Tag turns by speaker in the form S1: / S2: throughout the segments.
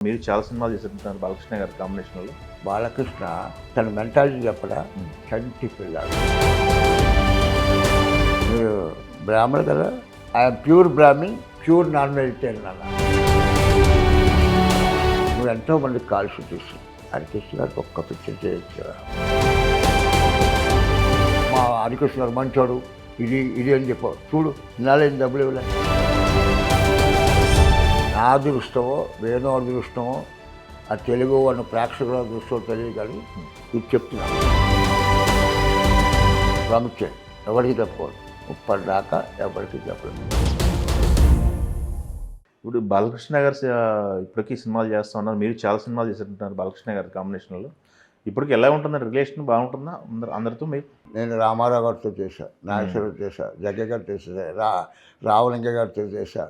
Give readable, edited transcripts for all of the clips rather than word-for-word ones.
S1: మీరు చాలా సినిమాలు చేస్తుంటారు బాలకృష్ణ గారి కాంబినేషన్లో.
S2: బాలకృష్ణ తన మెంటాలిటీ చెప్పడా చంటి పిల్లాడు. మీరు బ్రాహ్మణ కదా, I'm pure Brahmin, pure non vegetarian అన్న. నువ్వు ఎంతోమందికి కాల్ షూటీస్ హరికృష్ణ గారికి ఒక్క పిక్చర్ చేయొచ్చు. మా హరికృష్ణ గారు మంచోడు, ఇది అని చెప్పావు చూడు, ఇన్నాళ్ళేం డబ్బులు ఇవ్వలేదు. నా అదృష్టమో వేణు అదృష్టమో ఆ తెలుగు అన్న ప్రేక్షకుల దృష్టమో తెలియదు, కానీ ఇది చెప్తున్నాను. ప్రాముఖ్యం ఎవరికి చెప్పకూడదు, ఇప్పటిదాకా ఎవరికి చెప్పలేదు.
S1: ఇప్పుడు బాలకృష్ణ గారు ఇప్పటికీ సినిమాలు చేస్తూ ఉన్నారు, మీరు చాలా సినిమాలు చేస్తుంటారు బాలకృష్ణ గారి కాంబినేషన్లో. ఇప్పటికి ఎలా ఉంటుందండి రిలేషన్? బాగుంటుందా అందరితో? మీరు
S2: నేను రామారావు గారితో చేశా, నాగేశ్వరరావు చేశా, జగ్గ గారితో చేశా, రావలింగ గారితో చేశా,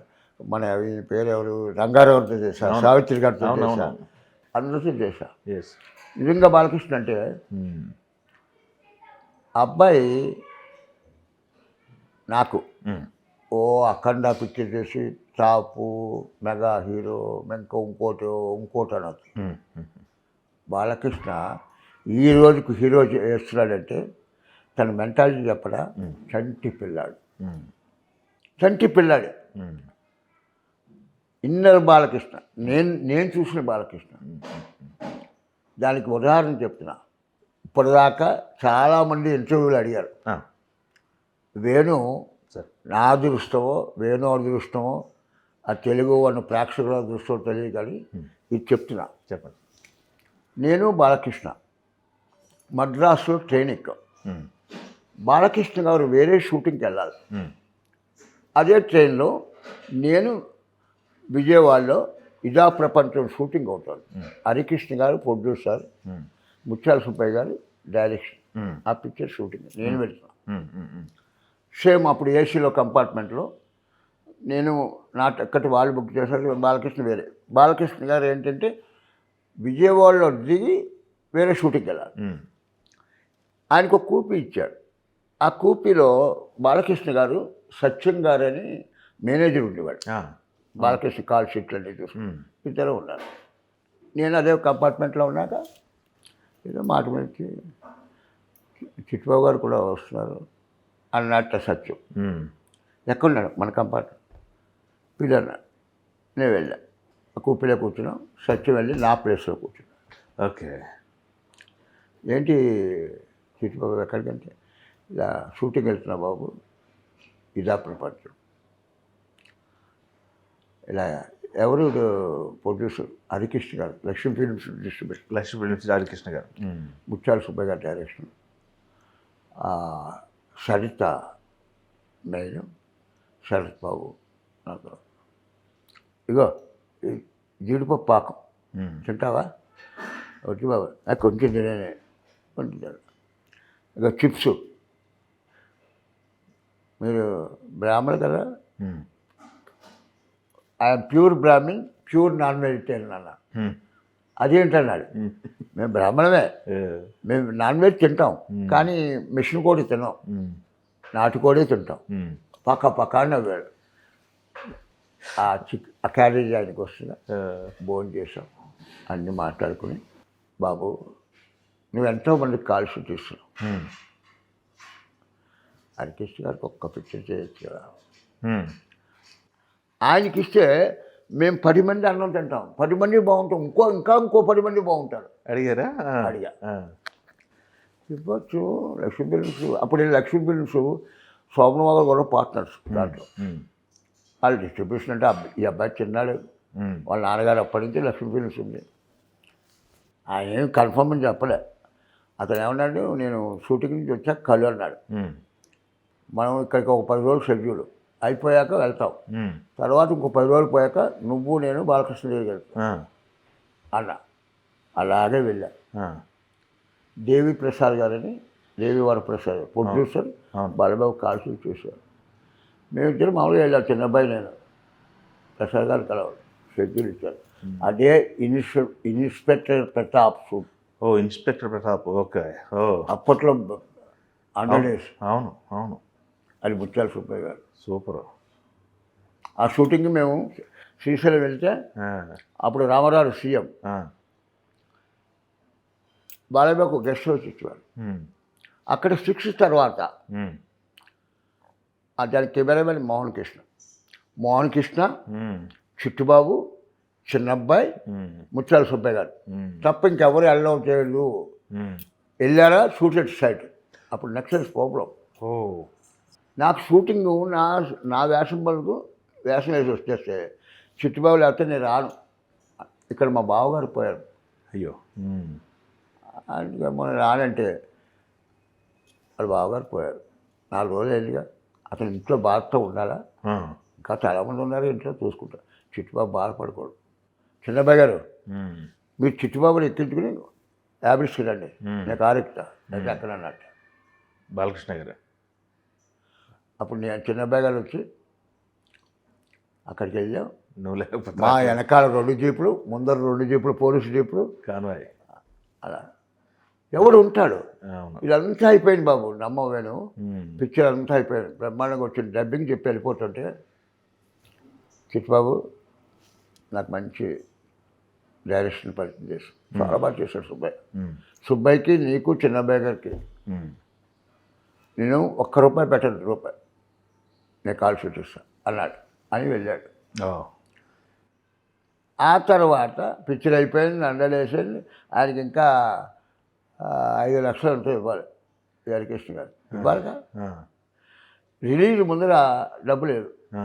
S2: మన పేరు ఎవరు రంగారావుతో చేశా, సావిత్రి గారితో చేశా, అందరితో చేశా. నిజంగా బాలకృష్ణ అంటే అబ్బాయి నాకు ఓ అఖండ పిక్చర్ చేసి టాపు మెగా హీరో ఇంకోటి అనొచ్చు. బాలకృష్ణ ఈ రోజుకు హీరో చేస్తున్నాడంటే తన మెంటాలిటీ చెప్పడా చంటి పిల్లాడు. ఇన్నర్ బాలకృష్ణ, నేను చూసిన బాలకృష్ణ. దానికి ఉదాహరణ చెప్తున్నా. ఇప్పటిదాకా చాలామంది ఇంటర్వ్యూలు అడిగారు, వేణు నా అదృష్టమో వేణు అదృష్టమో ఆ తెలుగు అన్న ప్రేక్షకుల దృష్టమో తెలియదు, కానీ ఇది చెప్తున్నా.
S1: చెప్పండి.
S2: నేను బాలకృష్ణ మద్రాసులో ట్రైన్ ఎక్కాం. బాలకృష్ణ గారు వేరే షూటింగ్కి వెళ్ళాలి. అదే ట్రైన్లో నేను విజయవాడలో ఇదా ప్రపంచం షూటింగ్ అవుతాడు. హరికృష్ణ గారు ప్రొడ్యూసర్, ముత్యాల సుబ్బయ్య గారు డైరెక్షన్. ఆ పిక్చర్ షూటింగ్ నేను వెళ్తున్నాను. సేమ్ అప్పుడు ఏసీలో కంపార్ట్మెంట్లో నేను నా టక్కటి వాళ్ళు బుక్ చేశారు, బాలకృష్ణ వేరే. బాలకృష్ణ గారు ఏంటంటే విజయవాడలో దిగి వేరే షూటింగ్కి వెళ్ళాలి. ఆయనకు ఒక కూపీ ఇచ్చాడు. ఆ కూపీలో బాలకృష్ణ గారు సత్యం గారు అని మేనేజర్ ఉండేవాడు. బాలకృష్ణ కాల్ షీట్లు అన్నీ చూసి ఇద్దరు ఉన్నారు. నేను అదే కంపార్ట్మెంట్లో ఉన్నాక ఏదో మాట మంచి చిట్టుబాబు గారు కూడా వస్తున్నారు అన్నట్ట సత్యం. ఎక్కడున్నాడు? మన కంపార్ట్మెంట్ పిల్లన్నాడు. నేను వెళ్ళా, ఆ కూపీలో కూర్చున్నాం. సత్యం వెళ్ళి నా ప్లేస్లో కూర్చున్నాను.
S1: ఓకే.
S2: ఏంటి చిట్టుబాబు ఎక్కడికంటే, ఇలా షూటింగ్ వెళ్తున్నా బాబు, ఇదా ప్రపంచం. ఇలా ఎవరు ప్రొడ్యూసర్? హరికృష్ణ గారు, Lakshmi films distribution.
S1: Lakshmi films Harikrishna గారు.
S2: ముత్యాల సుబ్బయ్య గారు డైరెక్షన్. సరిత నేను, శరత్ బాబు నాకు, ఇగో జీడిపప్పు పాకం తింటావా? వచ్చి బాబు నాకు కొంచెం తినే కొంచెం. ఇక చిప్స్, మీరు బ్రాహ్మణ కదా, I'm pure Brahmin, pure non vegetarian అన్న. అదేంటన్నాడు, మేము బ్రాహ్మణమే, మేము నాన్ వెజ్ తింటాం, కానీ మిషన్ కోడి తిన్నాం, నాటుకోడి తింటాం. పక్క అని నవ్వాడు. ఆ క్యారేజ్ ఆయనకి వస్తుందా, భోజనం చేసాం, అన్నీ మాట్లాడుకుని, బాబు నువ్వు ఎంతోమందికి కాల్ షూట్ ఇస్తున్నావు, హరికృష్ణ గారికి ఒక్క పిక్చర్ చేయొచ్చు కదా. ఆయనకి ఇస్తే మేము 10 మంది అన్నం తింటాం, 10 మంది బాగుంటాం, ఇంకో 10 మంది బాగుంటారు.
S1: అడిగా
S2: ఇవ్వచ్చు లక్ష్మీ ఫిల్మ్స్. అప్పుడు లక్ష్మీ ఫిల్మ్స్ శోభనబాబు కూడా పార్ట్నర్స్ దాంట్లో. వాళ్ళు డిస్ట్రిబ్యూషన్ అంటే ఈ అబ్బాయి చిన్నాడు, వాళ్ళ నాన్నగారు అప్పటి నుంచి లక్ష్మీ ఫిల్మ్స్ ఉంది. ఆయన ఏం కన్ఫర్మ్ అని చెప్పలే. అతను ఏమన్నాడు, నేను షూటింగ్ నుంచి వచ్చాక కలు అన్నాడు. మనం ఇక్కడికి ఒక 10 రోజులు షెడ్యూల్ అయిపోయాక వెళ్తాం, తర్వాత ఇంకో 10 రోజులు పోయాక నువ్వు నేను బాలకృష్ణ దగ్గరికి వెళ్తాం అన్న. అలాగే వెళ్ళా. దేవి ప్రసాద్ గారని, Devi Varaprasad producer, Balababu call shoot చేశారు. మేమిద్దరు మామూలుగా వెళ్ళాం, చిన్నబ్బాయి నేను. ప్రసాద్ గారు కలవాలి, షెడ్యూల్ ఇచ్చారు. అదే inspector Pratap shoot.
S1: Inspector Pratap. Okay.
S2: అప్పట్లో 100 days.
S1: అవును.
S2: అది ముత్యాల సుబ్బయ్య గారు.
S1: సూపర్.
S2: ఆ షూటింగ్ మేము శ్రీశైలం వెళ్తే
S1: ఆ,
S2: అప్పుడు రామారావు సీఎం
S1: ఆ,
S2: బాలయ్యబాబుకు గెస్ట్ హౌస్ ఇచ్చేవారు.
S1: ఉమ్,
S2: అక్కడ 6 తర్వాత
S1: ఉమ్,
S2: దానికి కెమెరామెన్ మోహన్ కృష్ణ
S1: ఉమ్,
S2: చిట్టుబాబు, చిన్నబ్బాయి,
S1: ఉమ్,
S2: ముత్యాల సుబ్బయ్య గారు
S1: ఉమ్,
S2: తప్ప ఇంకెవరు వెళ్ళడం చేయలేదు.
S1: ఉమ్.
S2: వెళ్ళారా షూటెడ్ సైట్. అప్పుడు నెక్స్ట్ ప్రాబ్లం.
S1: ఓ
S2: నాకు షూటింగ్ నా వేషం వరకు వేషం వేసి వచ్చేస్తే చిట్టుబాబు లేకపోతే నేను రాను. ఇక్కడ మా బావగారు పోయారు.
S1: అయ్యో ఉమ్,
S2: అందుకే మొన్న రానంటే వాళ్ళ బావగారు పోయారు. 4 రోజులు అయిందిగా. అతను ఇంట్లో బాధతో ఉండాలా?
S1: ఆ,
S2: ఇంకా చాలామంది ఉన్నారు ఇంట్లో చూసుకుంటా. చిట్టుబాబు బాధపడకూడదు. చిన్నబాబు గారు
S1: ఉమ్,
S2: మీరు చిట్టుబాబుని ఎక్కించుకుని యాభైస్కి రండి, నేను కారు ఎక్కుతా అయితే అక్కడ అన్నట్టు.
S1: బాలకృష్ణ గారు.
S2: అప్పుడు నేను చిన్నబాబు గారు వచ్చి అక్కడికి వెళ్ళాం.
S1: నువ్వు లేకపోతే
S2: మా వెనకాల 2 జీపులు, ముందర 2 జీపులు, పోలీసు జీపులు.
S1: కాన్వాయ్.
S2: అలా ఎవడు ఉంటాడు.
S1: అవును.
S2: ఇదంతా అయిపోయింది బాబు, నమ్మవేను.
S1: ఉమ్,
S2: పిక్చర్ అంతా అయిపోయింది. బ్రహ్మాండంగా వచ్చింది. డబ్బింగ్ చెప్పి వెళ్ళిపోతుంటే చిట్టుబాబు నాకు మంచి డైరెక్షన్ పరిచయం చేసి చాలా బాగా చేశాడు సుబ్బయ్య.
S1: ఉమ్,
S2: సుబ్బయ్యకి, నీకు, చిన్నబాబు గారికి
S1: ఉమ్,
S2: నేను ₹1 పెట్టను, రూపాయి నేను కాల్ షీట్ ఇస్తాను అన్నాడు అని వెళ్ళాడు.
S1: ఓ
S2: ఆ తర్వాత పిక్చర్ అయిపోయింది, నండలేసింది. ఆయనకి ఇంకా 5 లక్షలు ఉంటే ఇవ్వాలి హరికృష్ణ గారు. ఇవ్వాలిగా.
S1: ఆ,
S2: రిలీజ్ ముందర డబ్బు లేదు.
S1: ఆ,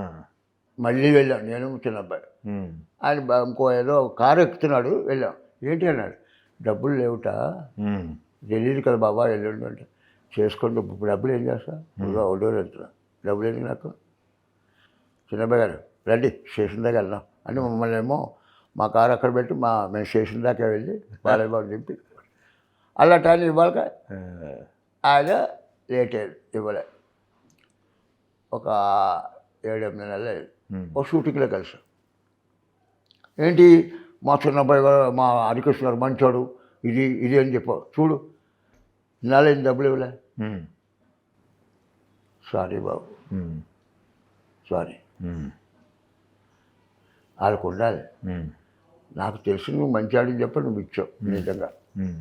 S2: మళ్ళీ వెళ్ళాం నేను, చిన్నబ్బాయి.
S1: ఉమ్,
S2: ఆయన ఇంకో ఏదో కారు ఎక్కుతున్నాడు. వెళ్ళాం. ఏంటి అన్నాడు, డబ్బులు లేవుట,
S1: ఉమ్,
S2: రిలీజ్ కదా బాబా వెళ్ళండి అంటే. చేసుకోండి, ఇప్పుడు డబ్బులు ఏం చేస్తా, ఒకటోరు వెళ్తున్నా, డబ్బులు ఏంటి నాకు. చిన్నబ్బాయి గారు రండి స్టేషన్ దాకా వెళ్దాం అని మమ్మల్ని ఏమో మా కారు అక్కడ పెట్టి మేము స్టేషన్ దాకా వెళ్ళి బాలయ్యబాబు దింపి అలా టైం ఇవ్వాలిగా.
S1: ఆ,
S2: ఆయన లేట్ అయ్యేది, ఇవ్వలే. ఒక 7-8 నెలలు అయ్యేది. ఒక షూటింగ్లో కలిసాం. ఏంటి మా చిన్నబ్బాయి గారు, మా హరికృష్ణ గారు మంచోడు, ఇది అని చెప్పావు, చూడు ఇన్నాళ్ళేం డబ్బులు ఇవ్వలే.
S1: ఉమ్,
S2: సారీ బాబు,
S1: ఉమ్,
S2: సారీ.
S1: ఉమ్,
S2: వాళ్ళకు ఉండాలి.
S1: ఉమ్,
S2: నాకు తెలిసి నువ్వు మంచివాడిని చెప్పి నువ్వు ఇచ్చావు నిజంగా.
S1: ఉమ్,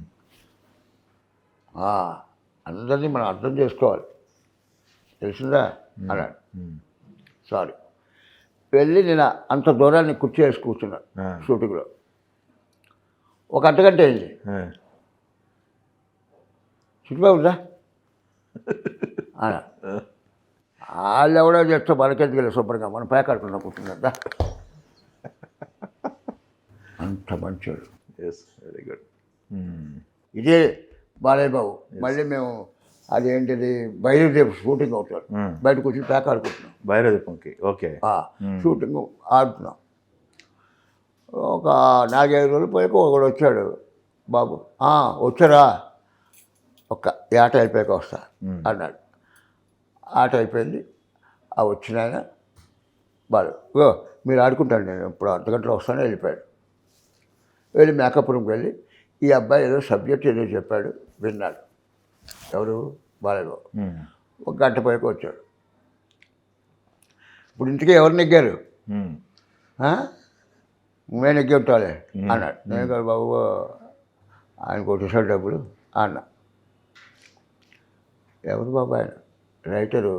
S2: అందరినీ మనం అర్థం చేసుకోవాలి, తెలిసిందా అన్నాడు.
S1: ఉమ్,
S2: సారీ. వెళ్ళి నేను అంత దూరాన్ని కుర్చీ వేసి కూర్చున్నాను
S1: ఆ,
S2: షూటింగ్లో. ఒక అర్ధగంట అయింది.
S1: ఆ,
S2: చిట్టుబాబు ఉందా అన్నా. వాళ్ళు ఎవడో చేస్తే మనకెందుకు వెళ్ళి శుభ్రంగా మనం పేకాడుకున్నా కూర్చున్నదా. అంత మంచోడు.
S1: Yes very good.
S2: ఇదే బాలయ్య బాబు. మళ్ళీ మేము అదేంటిది బయలుదేరి షూటింగ్ అవుతాడు, బయటకు వచ్చి పేకాడుకుంటున్నాం.
S1: భైరవదీపంకి. ఓకే.
S2: షూటింగ్ ఆడుతున్నాం. ఒక 4-5 రోజులు పోయాక ఒకడు వచ్చాడు, బాబు వచ్చారా, ఒక్క ఆట అయిపోయాక వస్తా అన్నాడు. ఆట అయిపోయింది. వచ్చిన ఆయన బాలు మీరు ఆడుకుంటాను, నేను ఇప్పుడు అర్ధగంటలో వస్తాను వెళ్ళిపోయాడు. వెళ్ళి మేకప్ రూమ్కి వెళ్ళి ఈ అబ్బాయి ఏదో సబ్జెక్ట్ ఏదో చెప్పాడు, విన్నాడు. ఎవరు? బాలయ్య బాబు. ఒక గంట పోయాక వచ్చాడు. ఇప్పుడు ఇంటికి ఎవరు నెగ్గారు? నువ్వే నెగ్గి ఉంటావులే అన్నాడు. నేను కదా బాబు ఆయన కొట్టేసాడు డబ్బులు అన్నా. ఎవరు బాబు? ఆయన రైటరు,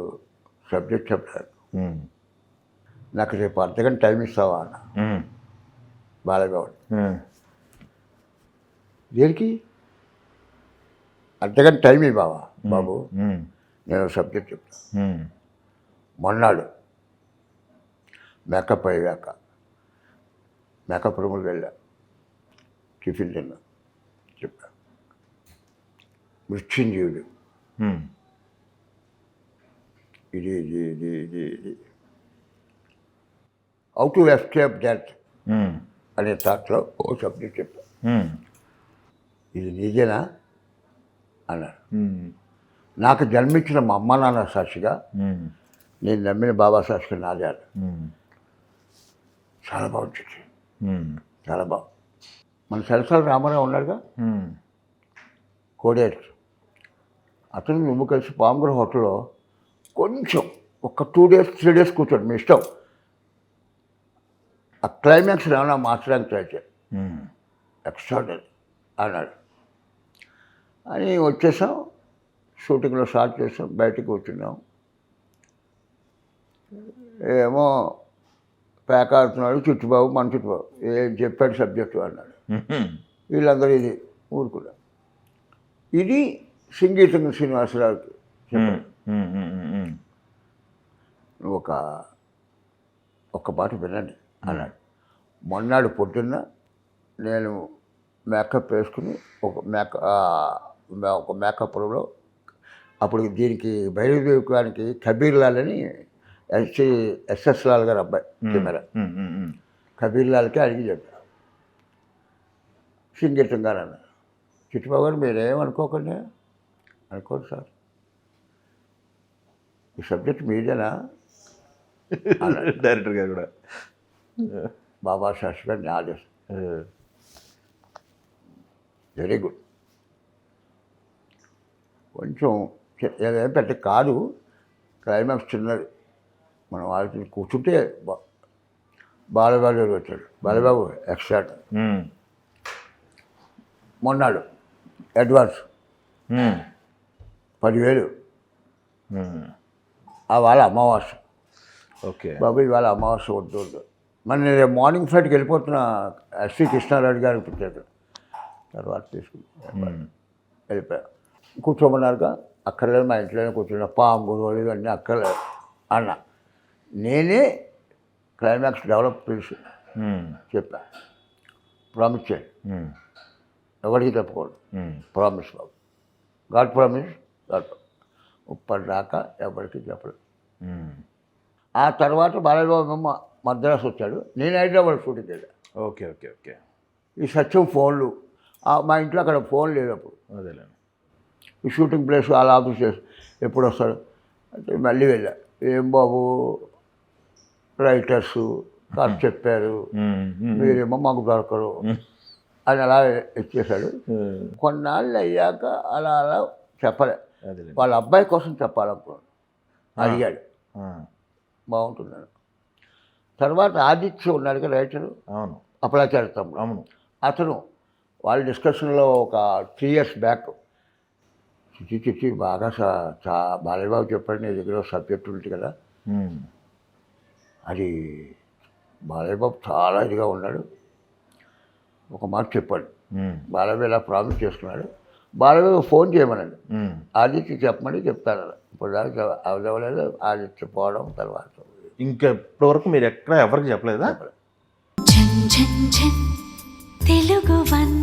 S2: సబ్జెక్ట్ చెప్తారు. నాకు రేపు అర్ధగంట టైం ఇస్తావా అన్న. బాలయ్య బాబు దేనికి? అర్ధగంట టైం ఇవ్వవా బాబు, నేను సబ్జెక్ట్ చెప్తాను. మొన్నాడు మేకప్ అయ్యాక మేకప్ రూమ్కి వెళ్ళా, టిఫిన్ తిన్నా, చెప్పా మృత్యుంజయుడు ఇది ఇది ఇది ఇది ఇది హౌ టు ఎస్కేప్ డెత్ అనే థాట్లో ఓ సబ్జెక్ట్ చెప్పా. ఇది నిజేనా అన్నాడు. నాకు జన్మించిన మా అమ్మ నాన్న సాక్షిగా నేను నమ్మిన బాబా సాక్షిగా నాదే అన్న. చాలా బాగుంటుంది, చాలా బాగు. మన సరసాల రామారావు ఉన్నాడుగా, కోడేట్, అతను నువ్వు కలిసి పాంగుర హోటల్లో కొంచెం ఒక 2 days 3 days కూర్చోండి, మీ ఇష్టం. ఆ క్లైమాక్స్ ఏమైనా మార్చడానికి ట్రై చేయాలి,
S1: ఉమ్.
S2: ఎక్స్ట్రాడనరీ అన్నాడు. అని వచ్చేసాం, షూటింగ్లో స్టార్ట్ చేసాం, బయటికి కూర్చున్నాం. ఏమో ప్యాక్ ఆడుతున్నాడు చిట్టుబాబు, మన చిట్టుబాబు ఏం చెప్పాడు సబ్జెక్టు అన్నాడు.
S1: ఉహుం.
S2: వీళ్ళందరూ ఇది ఊరుకున్నారు. ఇది సంగీతం శ్రీనివాసరావుకి చెప్పాడు.
S1: ఉమ్, ఉమ్, ఉమ్, ఉమ్.
S2: ఒక పాట వినండి అన్నాడు. మొన్నాడు పొద్దున్న నేను మేకప్ వేసుకుని ఒక మేకప్లో అప్పుడు దీనికి భైరవదేవికానికి కబీర్ లాల్ అని ఎస్ఎస్ లాల్ గారు అబ్బాయి కెమెరా,
S1: ఉమ్, ఉమ్, ఉమ్.
S2: కబీర్ లాల్కి అడిగి చెప్పాను సంగీతం గారు అన్నారు. చిట్టుబాబు గారు మీరేమనుకోకండి. అనుకోండి సార్, ఈ సబ్జెక్ట్ మీదేనా అన్నాడు.
S1: డైరెక్టర్ గారు కూడా
S2: బాబా శాస్త్రి గారిని ఆదేశం. Very good. కొంచెం ఏదేం పెద్ద కాదు, క్లైమాక్స్ చిన్నది. మనం వాళ్ళకి కూర్చుంటే బాలబాబు గారు వచ్చాడు. బాలబాబు ఎక్స్ట్రా
S1: ఉమ్,
S2: మొన్నాడు అడ్వాన్స్
S1: ఉమ్,
S2: 10,000.
S1: ఉమ్.
S2: వాళ్ళ అమావాస్య.
S1: ఓకే.
S2: బాబు ఇవాళ అమావాస్య వద్దు. మరి నేను మార్నింగ్ ఫ్లైట్కి వెళ్ళిపోతున్న ఎస్వి కృష్ణారెడ్డి గారికి పెట్టాడు. తర్వాత తీసుకుని వెళ్ళిపోయా. కూర్చోమన్నారుగా, అక్కర్లేదు మా ఇంట్లోనే కూర్చున్నా, పాము గురువులు ఇవన్నీ అక్కర్లేదు అన్న. నేనే క్లైమాక్స్ డెవలప్ చేసి చెప్పా. ప్రామిస్ చేయండి,
S1: ఉమ్,
S2: ఎవరికి చెప్పకూడదు.
S1: ఉమ్.
S2: ప్రామిస్ బాబు, గాడ్ ప్రామిస్, గాడ్. ఇప్పటిదాకా ఎవరికి చెప్పలేదు.
S1: ఉమ్.
S2: ఆ తర్వాత బాలబాబు మద్రాసు వచ్చాడు, నేను హైదరాబాద్ షూటింగ్ వెళ్ళా.
S1: Okay, okay, okay.
S2: ఈ సత్యం ఫోన్లు, మా ఇంట్లో అక్కడ ఫోన్ లేదు అప్పుడు.
S1: అదేలేండి.
S2: ఈ షూటింగ్ ప్లేస్ వాళ్ళ ఆఫీస్ ఎప్పుడు వస్తాడు అంటే మళ్ళీ వెళ్ళా. ఏం బాబు రైటర్సు కాదు చెప్పారు,
S1: ఉమ్, ఉమ్,
S2: మీరేమో మాకు దొరకరు అని అలా ఇచ్చేశాడు.
S1: ఉమ్.
S2: కొన్నాళ్ళు అయ్యాక అలా అలా చెప్పలే.
S1: అదేలేండి.
S2: వాళ్ళ అబ్బాయి కోసం చెప్పాలనుకున్నాడు, అడిగాడు.
S1: ఆ,
S2: బాగుంటున్నాడు. తర్వాత ఆదిత్య ఉన్నాడు కదా రైటరు,
S1: అవును,
S2: అపలాచార్య తమ్ముడు.
S1: అవును.
S2: అతను వాళ్ళ డిస్కషన్లో ఒక 3 years బ్యాక్ చిచ్చి బాగా బాలయ్యబాబు చెప్పాడు, నీ దగ్గర సబ్జెక్ట్ ఉంటుంది కదా.
S1: ఉమ్,
S2: అది బాలయ్యబాబు చాలా ఇదిగా ఉన్నాడు, ఒక మాట చెప్పాడు.
S1: ఉమ్,
S2: బాలయ్య ఇలా ప్రామిస్ చేసుకున్నాడు. బాలయ్య ఫోన్ చేయమనండి,
S1: ఉమ్.
S2: ఆదిత్య చెప్పమని చెప్తాను. ఇప్పుడు దాకా అవలేదు. ఆదిత్య పోవడం తర్వాత
S1: ఇంకా ఇప్పటివరకు మీరు ఎక్కడ ఎవరికి చెప్పలేదా?
S3: ఝన్ ఝన్ ఝన్ తెలుగు వన్